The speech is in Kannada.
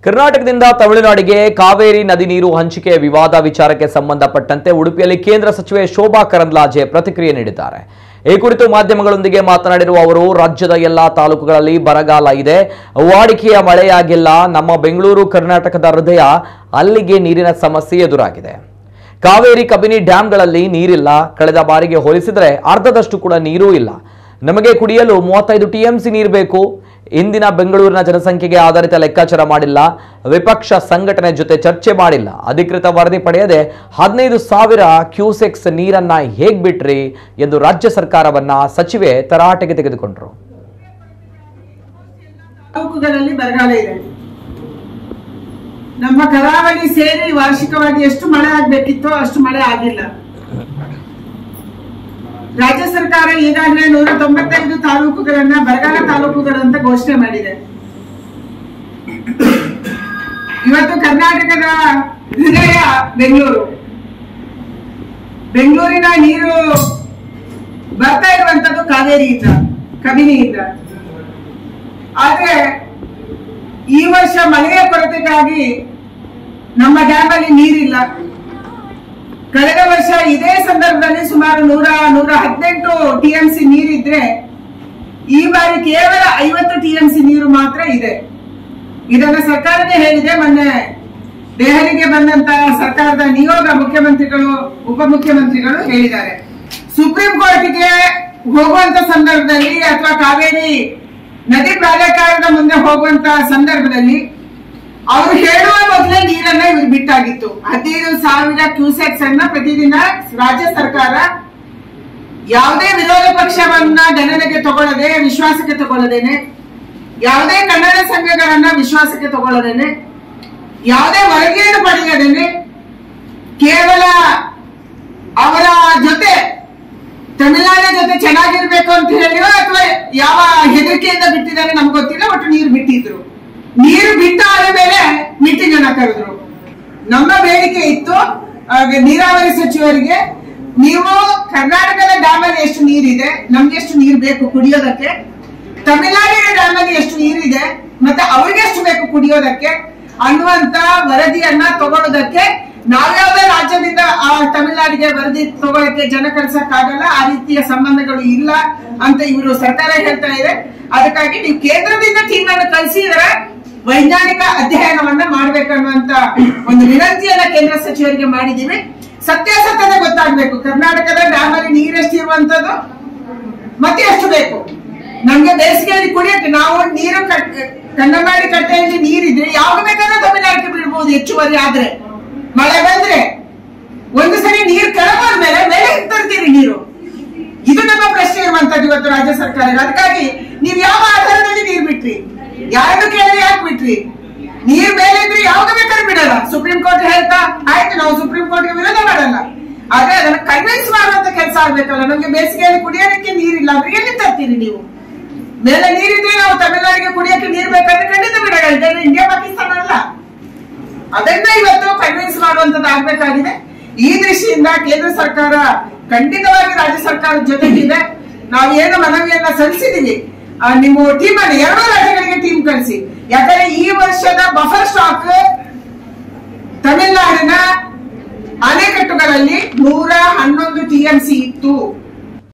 ಕರ್ನಾಟಕದಿಂದ ತಮಿಳುನಾಡಿಗೆ ಕಾವೇರಿ ನದಿ ನೀರು ಹಂಚಿಕೆ ವಿವಾದ ವಿಚಾರಕ್ಕೆ ಸಂಬಂಧಪಟ್ಟಂತೆ ಉಡುಪಿಯಲ್ಲಿ ಕೇಂದ್ರ ಸಚಿವೆ ಶೋಭಾ ಕರಂದ್ಲಾಜೆ ಪ್ರತಿಕ್ರಿಯೆ ನೀಡಿದ್ದಾರೆ। ಈ ಕುರಿತು ಮಾಧ್ಯಮಗಳೊಂದಿಗೆ ಮಾತನಾಡಿರುವ ಅವರು, ರಾಜ್ಯದ ಎಲ್ಲಾ ತಾಲೂಕುಗಳಲ್ಲಿ ಬರಗಾಲ ಇದೆ, ವಾಡಿಕೆಯ ಮಳೆಯಾಗಿಲ್ಲ, ನಮ್ಮ ಬೆಂಗಳೂರು ಕರ್ನಾಟಕದ ಹೃದಯ, ಅಲ್ಲಿಗೆ ನೀರಿನ ಸಮಸ್ಯೆ ಎದುರಾಗಿದೆ। ಕಾವೇರಿ ಕಬಿನಿ ಡ್ಯಾಂಗಳಲ್ಲಿ ನೀರಿಲ್ಲ, ಕಳೆದ ಬಾರಿಗೆ ಹೋಲಿಸಿದರೆ ಅರ್ಧದಷ್ಟು ಕೂಡ ನೀರು ಇಲ್ಲ। ನಮಗೆ ಕುಡಿಯಲು 35 ಟಿಎಂಸಿ ನೀರು ಬೇಕು। ಇಂದಿನ ಬೆಂಗಳೂರಿನ ಜನಸಂಖ್ಯೆಗೆ ಆಧಾರಿತ ಲೆಕ್ಕಾಚಾರ ಮಾಡಿಲ್ಲ, ವಿಪಕ್ಷ ಸಂಘಟನೆ ಜೊತೆ ಚರ್ಚೆ ಮಾಡಿಲ್ಲ, ಅಧಿಕೃತ ವರದಿ ಪಡೆಯದೆ 15,000 ಕ್ಯೂಸೆಕ್ಸ್ ನೀರನ್ನ ಹೇಗೆ ಬಿಟ್ರಿ ಎಂದು ರಾಜ್ಯ ಸರ್ಕಾರವನ್ನ ಸಚಿವೆ ತರಾಟೆಗೆ ತೆಗೆದುಕೊಂಡರು। ತಾಲೂಕುಗಳಲ್ಲಿ ಬರಗಾಲ ಇದೆ, ನಮ್ಮ ಕರಾವಳಿ ಸೇರಿ ವಾರ್ಷಿಕವಾಗಿ ಎಷ್ಟು ಮಳೆ ಆಗಬೇಕಿತ್ತು ಅಷ್ಟು ಮಳೆ ಆಗಿಲ್ಲ। ರಾಜ್ಯ ಸರ್ಕಾರ ಈಗಾಗಲೇ 195 ತಾಲೂಕುಗಳನ್ನ ಬರಗಾಲ ತಾಲೂಕುಗಳು ಅಂತ ಘೋಷಣೆ ಮಾಡಿದೆ। ಇವತ್ತು ಕರ್ನಾಟಕದ ಹೃದಯ ಬೆಂಗಳೂರಿನ ನೀರು ಬರ್ತಾ ಇರುವಂತದ್ದು ಕಾವೇರಿಯಿಂದ, ಕಬಿನಿಯಿಂದ। ಆದ್ರೆ ಈ ವರ್ಷ ಮಳೆಯ ಕೊರತೆಗಾಗಿ ನಮ್ಮ ಡ್ಯಾಮ್ ಅಲ್ಲಿ ನೀರಿಲ್ಲ। ಕಳೆದ ವರ್ಷ ಇದೇ ಸಂದರ್ಭದಲ್ಲಿ ಸುಮಾರು 118 ಟಿಎಂಸಿ ನೀರಿದ್ರೆ ಈ ಬಾರಿ ಕೇವಲ 50 ಟಿಎಂಸಿ ನೀರು ಮಾತ್ರ ಇದೆ। ಇದನ್ನ ಸರ್ಕಾರನೇ ಹೇಳಿದೆ। ಮೊನ್ನೆ ದೆಹಲಿಗೆ ಬಂದಂತ ಸರ್ಕಾರದ ನಿಯೋಗ ಮುಖ್ಯಮಂತ್ರಿಗಳು ಉಪಮುಖ್ಯಮಂತ್ರಿಗಳು ಹೇಳಿದ್ದಾರೆ। ಸುಪ್ರೀಂ ಕೋರ್ಟ್ಗೆ ಹೋಗುವಂತ ಸಂದರ್ಭದಲ್ಲಿ ಅಥವಾ ಕಾವೇರಿ ನದಿ ಪ್ರಾಧಿಕಾರದ ಮುಂದೆ ಹೋಗುವಂತ ಸಂದರ್ಭದಲ್ಲಿ ಅವರು ಹೇಳುವ ಮೊದಲೇ ನೀರನ್ನ ಇವ್ರು ಬಿಟ್ಟಾಗಿತ್ತು। 15,000 ಕ್ಯೂಸೆಕ್ಸ್ ಅನ್ನ ಪ್ರತಿದಿನ ರಾಜ್ಯ ಸರ್ಕಾರ ಯಾವುದೇ ವಿರೋಧ ಪಕ್ಷವನ್ನ ಗಣನೆಗೆ ತಗೊಳ್ಳದೆ, ವಿಶ್ವಾಸಕ್ಕೆ ತಗೊಳ್ಳದೇನೆ, ಯಾವುದೇ ಕನ್ನಡ ಸಂಘಗಳನ್ನ ವಿಶ್ವಾಸಕ್ಕೆ ತಗೊಳ್ಳದೇನೆ, ಯಾವುದೇ ವರದಿಯನ್ನು ಪಡೆಯದೇನೆ, ಕೇವಲ ಅವರ ಜೊತೆ ತಮಿಳುನಾಡಿನ ಜೊತೆ ಚೆನ್ನಾಗಿರ್ಬೇಕು ಅಂತ ಹೇಳಿಯೋ ಅಥವಾ ಯಾವ ಹೆದರಿಕೆಯಿಂದ ಬಿಟ್ಟಿದ್ದಾರೆ ನಮ್ಗೆ ಗೊತ್ತಿಲ್ಲ, ಒಟ್ಟು ನೀರು ಬಿಟ್ಟಿದ್ರು। ನೀರು ಬಿಟ್ಟ ಮೇಲೆ ಮೀಟಿಂಗ್ ಅನ್ನ ಕರೆದ್ರು। ನಮ್ಮ ಬೇಡಿಕೆ ಇತ್ತು ನೀರಾವರಿ ಸಚಿವರಿಗೆ, ನೀವು ಕರ್ನಾಟಕದ ಡ್ಯಾಮ್ ಅಲ್ಲಿ ಎಷ್ಟು ನೀರಿದೆ, ನಮ್ಗೆ ಎಷ್ಟು ನೀರು ಬೇಕು ಕುಡಿಯೋದಕ್ಕೆ, ತಮಿಳುನಾಡಿನ ಡ್ಯಾಮ್ ಅಲ್ಲಿ ಎಷ್ಟು ನೀರಿದೆ ಮತ್ತೆ ಅವ್ರಿಗೆ ಎಷ್ಟು ಬೇಕು ಕುಡಿಯೋದಕ್ಕೆ ಅನ್ನುವಂತ ವರದಿಯನ್ನ ತಗೊಳ್ಳೋದಕ್ಕೆ ನಾವ್ಯಾವುದೇ ರಾಜ್ಯದಿಂದ ಆ ತಮಿಳುನಾಡಿಗೆ ವರದಿ ತಗೊಳಕ್ಕೆ ಜನ ಕಳ್ಸಕ್ಕಾಗಲ್ಲ, ಆ ರೀತಿಯ ಸಂಬಂಧಗಳು ಇಲ್ಲ ಅಂತ ಇವರು ಸರ್ಕಾರ ಹೇಳ್ತಾ ಇದೆ। ಅದಕ್ಕಾಗಿ ನೀವು ಕೇಂದ್ರದಿಂದ ಟೀಮ್ ಅನ್ನು ಕಳಿಸಿದ್ರೆ ವೈಜ್ಞಾನಿಕ ಅಧ್ಯಯನವನ್ನ ಮಾಡ್ಬೇಕನ್ನುವಂತ ಒಂದು ವಿನಂತಿಯನ್ನ ಕೇಂದ್ರ ಸಚಿವರಿಗೆ ಮಾಡಿದೀವಿ। ಸತ್ಯಾಸತ್ಯತೆ ಗೊತ್ತಾಗ್ಬೇಕು, ಕರ್ನಾಟಕದ ಡ್ಯಾಮ್ ಅಲ್ಲಿ ನೀರೆಷ್ಟು ಇರುವಂತದ್ದು ಮತ್ತೆ ಎಷ್ಟು ಬೇಕು ನಮ್ಗೆ ಬೇಸಿಗೆಯಲ್ಲಿ ಕುಡಿಯಕ್ಕೆ। ನಾವು ನೀರು ಕನ್ನಂಬಾಡಿ ಕಟ್ಟೆಯಲ್ಲಿ ನೀರಿದ್ರೆ ಯಾವಾಗ ಬೇಕಾದ್ರೆ ತಮಿಳುನಾಡಿಗೆ ಬಿಡ್ಬೋದು, ಹೆಚ್ಚುವರಿ ಆದ್ರೆ ಮಳೆ ಬಂದ್ರೆ ಒಂದು ಸರಿ ನೀರು ಕೆಳಗೋದ್ಮೇಲೆ ಮೇಲೆ ತರ್ತೀರಿ ನೀರು। ಇದು ನಮ್ಮ ಪ್ರಶ್ನೆ ಇರುವಂತದ್ದು ಇವತ್ತು ರಾಜ್ಯ ಸರ್ಕಾರ। ಅದಕ್ಕಾಗಿ ನೀವು ಯಾವ ಆಧಾರದಲ್ಲಿ ನೀರು ಬಿಟ್ರಿ, ಯಾರನ್ನು ಕೇಳಿ ಯಾಕೆ ಬಿಟ್ರಿ? ನೀರ್ ಮೇಲೆ ಇದ್ರೆ ಯಾವಾಗ ಬೇಕಾದ್ರೆ ಬಿಡಲ್ಲ। ಸುಪ್ರೀಂ ಕೋರ್ಟ್ ಹೇಳ್ತಾ ಆಯ್ತು, ನಾವು ಸುಪ್ರೀಂ ಕೋರ್ಟ್ಗೆ ವಿರೋಧ ಮಾಡಲ್ಲ, ಆದ್ರೆ ಅದನ್ನ ಕನ್ವಿನ್ಸ್ ಮಾಡುವಂತ ಕೆಲಸ ಆಗ್ಬೇಕಲ್ಲ। ನಮ್ಗೆ ಬೇಸಿಗೆಯಲ್ಲಿ ಕುಡಿಯೋದಕ್ಕೆ ನೀರಿಲ್ಲ ಅಂದ್ರೆ ಎಲ್ಲಿ ತರ್ತೀರಿ ನೀವು? ಮೇಲೆ ನೀರಿದ್ರೆ ನಾವು ತಮಿಳುನಾಡಿಗೆ ಕುಡಿಯೋಕೆ ನೀರು ಬೇಕಾದ್ರೆ ಖಂಡಿತ ಬಿಡಲ್ಲ, ಇಂಡಿಯಾ ಪಾಕಿಸ್ತಾನ ಅಲ್ಲ। ಅದನ್ನ ಇವತ್ತು ಕನ್ವಿನ್ಸ್ ಮಾಡುವಂತದ್ದು ಆಗ್ಬೇಕಾಗಿದೆ। ಈ ದೃಷ್ಟಿಯಿಂದ ಕೇಂದ್ರ ಸರ್ಕಾರ ಖಂಡಿತವಾಗಿ ರಾಜ್ಯ ಸರ್ಕಾರದ ಜೊತೆಗಿದೆ। ನಾವೇನು ಮನವಿಯನ್ನ ಸಲ್ಲಿಸಿದೀವಿ, ನಿಮ್ಮ ಟೀಮ್ ಅನ್ನು 2 ರಾಜ್ಯಗಳಿಗೆ ಟೀಮ್ ಕಳಿಸಿ, ಯಾಕಂದ್ರೆ ಈ ವರ್ಷದ ಬಫರ್ ಸ್ಟಾಕ್ ತಮಿಳುನಾಡಿನ ಅಣೆಕಟ್ಟುಗಳಲ್ಲಿ 111 ಟಿಎಂಸಿ ಇತ್ತು।